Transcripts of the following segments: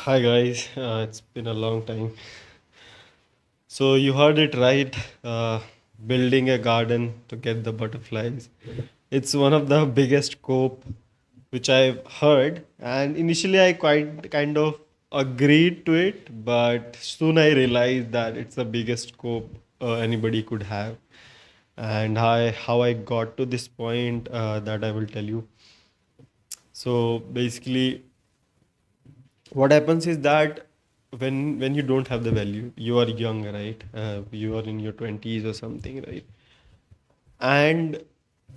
Hi guys, it's been a long time. So you heard it right, building a garden to get the butterflies. It's one of the biggest cope which I've heard, and initially I quite kind of agreed to it, but soon I realized that it's the biggest cope anybody could have, and how I got to this point that I will tell you. So basically, what happens is that when you don't have the value, you are young, right? You are in your 20s or something, right? And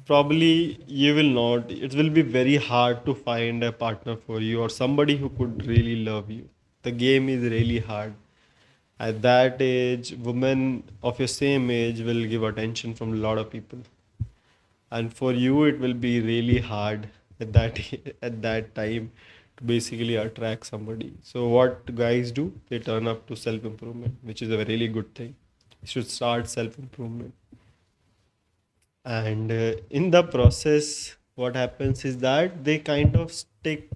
probably you will not, it will be very hard to find a partner for you or somebody who could really love you. The game is really hard. At that age, women of your same age will give attention from a lot of people, and for you it will be really hard at that at that time to basically attract somebody. So what guys do, they turn up to self improvement, which is a really good thing. You should start self improvement, and in the process what happens is that they kind of stick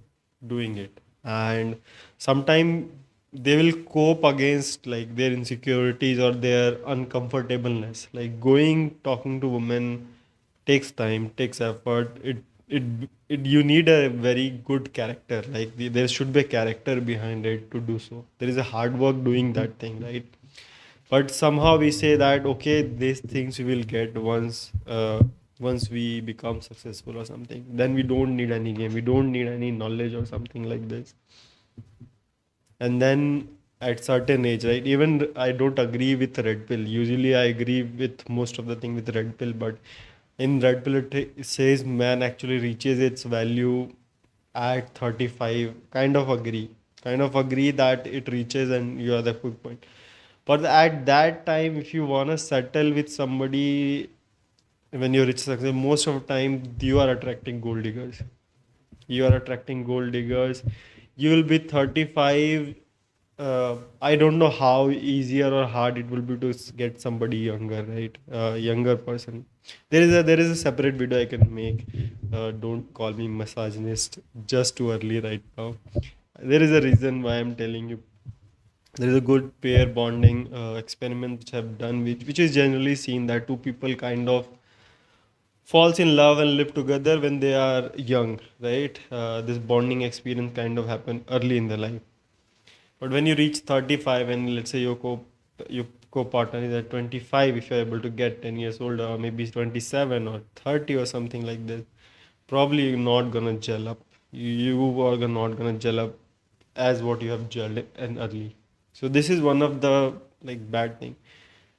doing it, and sometimes they will cope against like their insecurities or their uncomfortableness. Like going talking to women takes time, takes effort. It you need a very good character. Like there should be a character behind it to do so. There is a hard work doing that thing, right? But somehow we say that okay, these things we will get once we become successful or something. Then we don't need any game. We don't need any knowledge or something like this. And then at certain age, right? Even I don't agree with red pill. Usually I agree with most of the thing with red pill, but in red pill it says man actually reaches its value at 35. Kind of agree that it reaches and you are the quick point. But at that time, if you wanna settle with somebody when you're rich success, most of the time you are attracting gold diggers. You are attracting gold diggers. You will be 35. I don't know how easier or hard it will be to get somebody younger, right? Younger person. There is a separate video I can make. Don't call me misogynist just too early right now. There is a reason why I'm telling you. There is a good pair bonding experiment which I've done, which is generally seen that two people kind of falls in love and live together when they are young, right? This bonding experience kind of happen early in their life. But when you reach 35 and let's say your co-partner is at 25, if you're able to get 10 years older or maybe 27 or 30 or something like this, probably you're not gonna gel up. You are not gonna gel up as what you have gelled in early. So this is one of the like bad thing.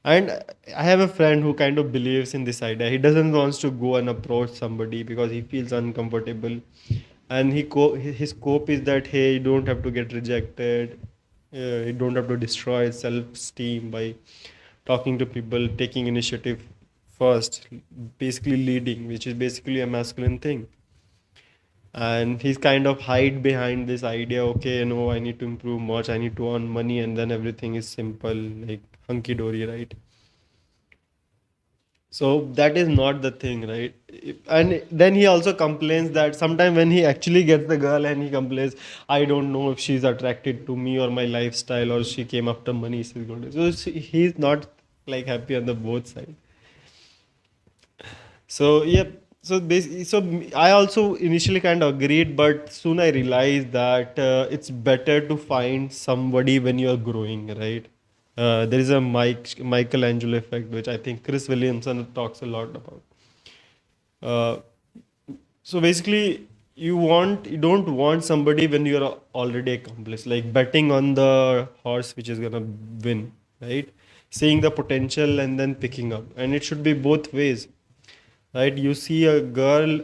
And I have a friend who kind of believes in this idea. He doesn't wants to go and approach somebody because he feels uncomfortable, and his scope is that hey, you don't have to get rejected, you don't have to destroy self-esteem by talking to people, taking initiative first, basically leading, which is basically a masculine thing. And he's kind of hide behind this idea, okay, I need to improve much, I need to earn money, and then everything is simple, like hunky dory, right? So that is not the thing, right? And then he also complains that sometime when he actually gets the girl and he complains, I don't know if she's attracted to me or my lifestyle or she came after money. She's going to. So he's not like happy on the both sides. So yeah, I also initially kind of agreed, but soon I realized that it's better to find somebody when you are growing, right? There is a Michelangelo effect, which I think Chris Williamson talks a lot about. Uh, so basically, you don't want somebody when you are already accomplished, like betting on the horse which is gonna win, right? Seeing the potential and then picking up, and it should be both ways, right? You see a girl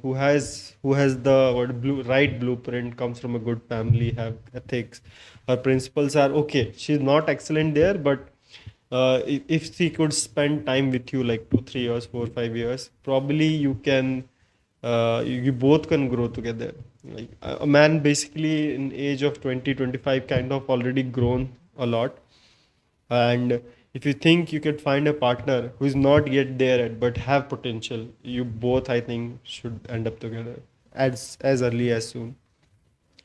who has the right blueprint, comes from a good family, have ethics, her principles are okay. She's not excellent there, but if she could spend time with you like 2 3 years, 4 5 years, probably you both can grow together. Like a man basically in age of 20 25 kind of already grown a lot, and if you think you could find a partner who is not yet there yet but have potential, you both I think should end up together as early as soon.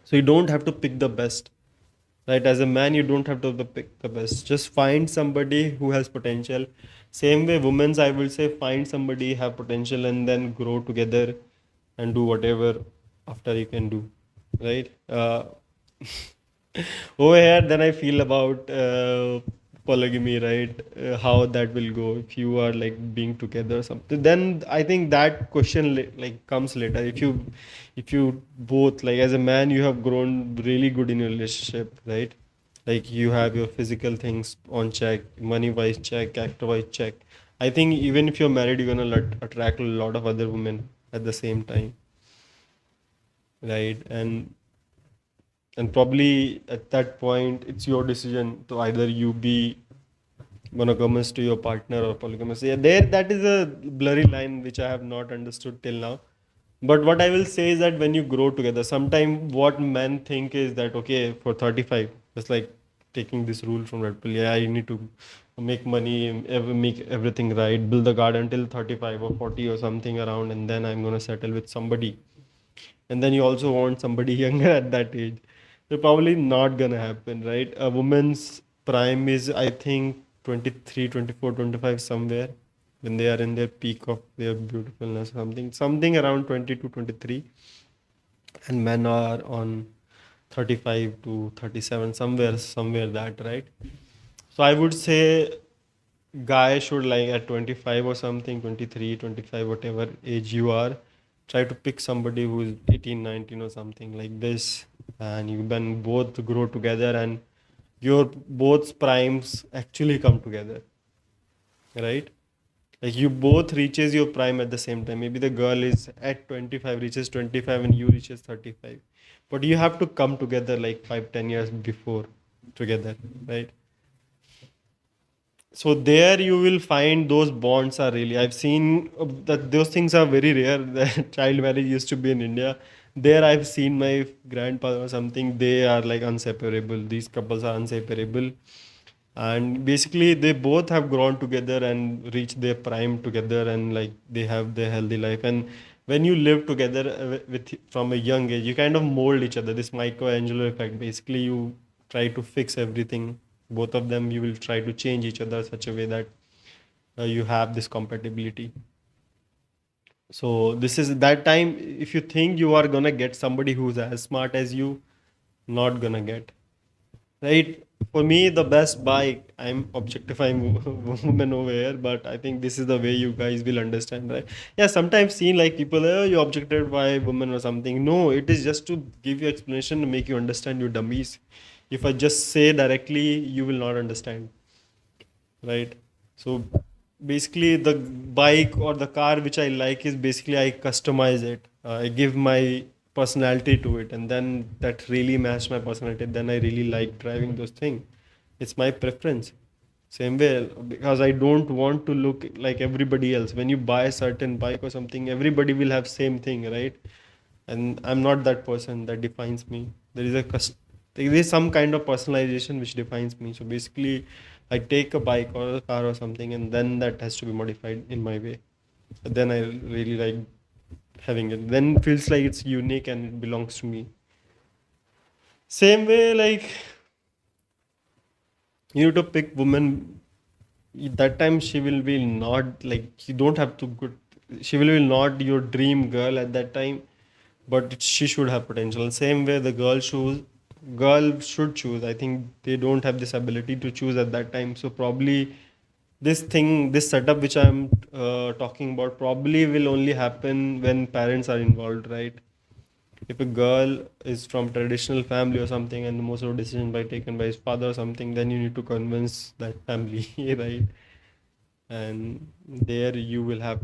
So you don't have to pick the best. right? As a man, you don't have to pick the best. Just find somebody who has potential. Same way, women's, I will say, find somebody have potential and then grow together and do whatever after you can do, right? Over here, then I feel about polygamy, right? How that will go if you are like being together or something. Then I think that question like comes later. If you both like as a man, you have grown really good in your relationship, right? Like you have your physical things on check, money wise check, character wise check. I think even if you're married, you're gonna attract a lot of other women at the same time, right? And probably at that point it's your decision to either you be monogamous to your partner or polygamous. Yeah, there that is a blurry line which I have not understood till now. But what I will say is that when you grow together, sometime what men think is that okay, for 35, it's like taking this rule from Red Pill. Yeah, I need to make money, make everything right, build the garden till 35 or 40 or something around, and then I'm gonna settle with somebody. And then you also want somebody younger at that age. So probably not gonna happen, right? A woman's prime is I think 23, 24, 25 somewhere when they are in their peak of their beautifulness, something around 20 to 23, and men are on 35 to 37, somewhere that, right? So I would say guy should like at 25 or something, 23, 25, whatever age you are, try to pick somebody who is 18, 19 or something like this, and you can both grow together and your both primes actually come together, right? Like you both reaches your prime at the same time. Maybe the girl is at 25, reaches 25 and you reaches 35, but you have to come together like 5, 10 years before together, right? So there you will find those bonds are really. I've seen that those things are very rare. The child marriage used to be in India. There I've seen my grandfather or something. They are like inseparable. These couples are inseparable, and basically they both have grown together and reached their prime together, and like they have their healthy life. And when you live together with from a young age, you kind of mold each other. This Michelangelo effect. Basically, you try to fix everything, both of them. You will try to change each other such a way that you have this compatibility. So this is that time. If you think you are gonna get somebody who's as smart as you, not gonna get, right? For me, the best bike, I'm objectifying women over here, but I think this is the way you guys will understand, right? Yeah, sometimes seen like people, oh, you objected by women or something. No, it is just to give you explanation to make you understand, you dummies. If I just say directly, you will not understand, right? So basically, the bike or the car which I like is basically I customize it. I give my personality to it, and then that really match my personality. Then I really like driving those things. It's my preference. Same way, because I don't want to look like everybody else. When you buy a certain bike or something, everybody will have same thing, right? And I'm not that person that defines me. There is some kind of personalization which defines me. So basically, I take a bike or a car or something, and then that has to be modified in my way. Then I really like having it. Then it feels like it's unique and it belongs to me. Same way, like you need to pick woman. That time she will be not like you don't have to good. She will be not your dream girl at that time, but she should have potential. Same way the girl should choose. I think they don't have this ability to choose at that time. So probably this setup which I'm talking about probably will only happen when parents are involved, right? If a girl is from traditional family or something and most of the decision by taken by his father or something, then you need to convince that family, right? And there you will have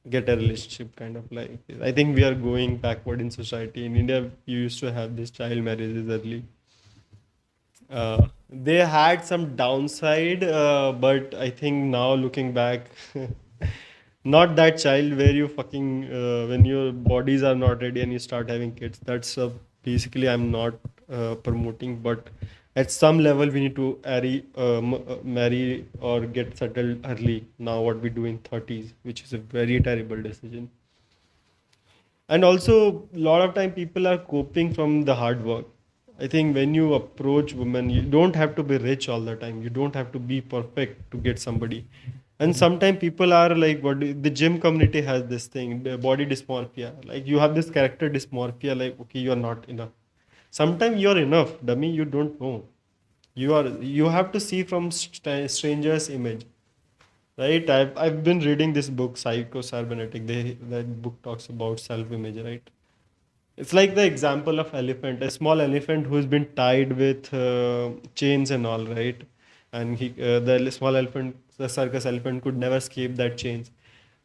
get a relationship kind of like. I think we are going backward in society. In India, you used to have this child marriages early. They had some downside, but I think now looking back, not that child where you fucking when your bodies are not ready and you start having kids. That's basically I'm not promoting, but at some level we need to marry or get settled early. Now what we do in 30s, which is a very terrible decision. And also, a lot of time people are coping from the hard work. I think when you approach women, you don't have to be rich all the time. You don't have to be perfect to get somebody. And sometimes people are like, the gym community has this thing, the body dysmorphia. Like you have this character dysmorphia, like, okay, you're not enough. Sometimes you're enough, dummy, you don't know. You have to see from strangers' image. Right? I've been reading this book, Psycho Cybernetic. That book talks about self-image, right? It's like the example of elephant, a small elephant who's been tied with chains and all, right? And the small elephant, the circus elephant, could never escape that chains.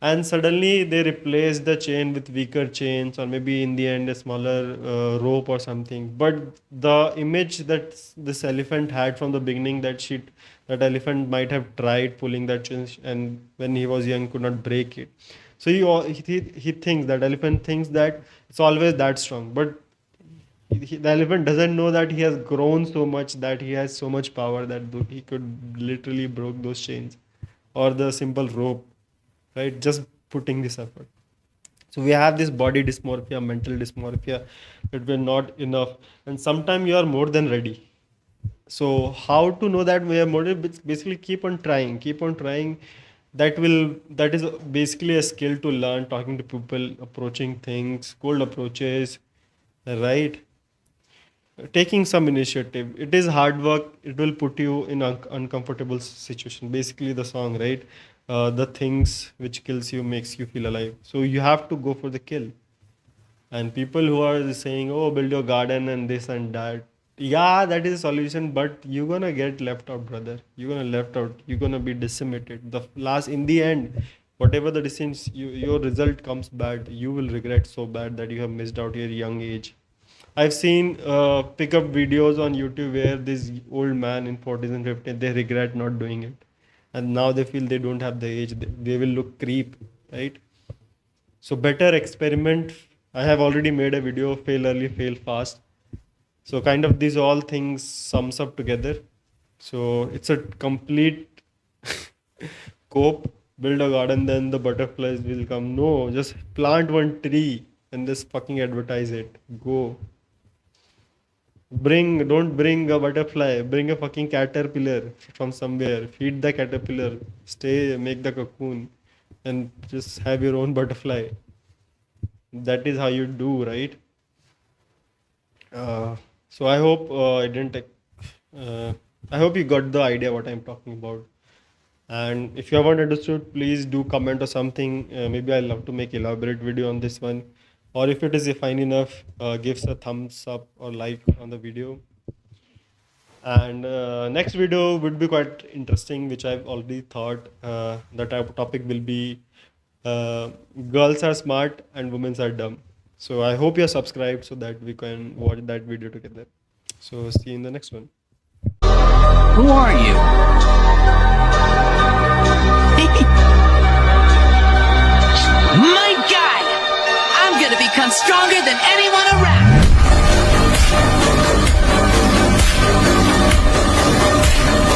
And suddenly they replace the chain with weaker chains, or maybe in the end a smaller rope or something. But the image that this elephant had from the beginning, that elephant might have tried pulling that chain, and when he was young, could not break it. So he thinks that elephant thinks that it's always that strong, but the elephant doesn't know that he has grown so much, that he has so much power that he could literally broke those chains or the simple rope, right? Just putting this effort. So we have this body dysmorphia, mental dysmorphia, that we're not enough, and sometimes you are more than ready. So how to know that we are more? Basically, keep on trying. That is basically a skill to learn. Talking to people, approaching things, cold approaches, right? Taking some initiative. It is hard work. It will put you in an uncomfortable situation. Basically, the song, right? The things which kills you makes you feel alive. So you have to go for the kill. And people who are saying, "Oh, build your garden and this and that," yeah, that is a solution. But you're gonna get left out, brother. You're gonna left out. You're gonna be decimated. In the end, whatever the decisions, your result comes bad. You will regret so bad that you have missed out your young age. I've seen pickup videos on YouTube where this old man in 40s and 50s, they regret not doing it, and now they feel they don't have the age. They will look creep, right? So better experiment. I have already made a video, fail early, fail fast. So kind of these all things sums up together. So it's a complete cope. Build a garden, then the butterflies will come. No, just plant one tree and just fucking advertise it. Go. Don't bring a butterfly, bring a fucking caterpillar from somewhere. Feed the caterpillar, make the cocoon, and just have your own butterfly. That is how you do, right? So I hope I didn't. I hope you got the idea what I'm talking about. And if you haven't understood, please do comment or something. Maybe I'll love to make elaborate video on this one. Or if it is fine enough, give us a thumbs up or like on the video. And next video would be quite interesting, which I've already thought. The type of topic will be girls are smart and women are dumb. So I hope you're subscribed so that we can watch that video together. So see you in the next one. Who are you? My God! I'm gonna become stronger than anyone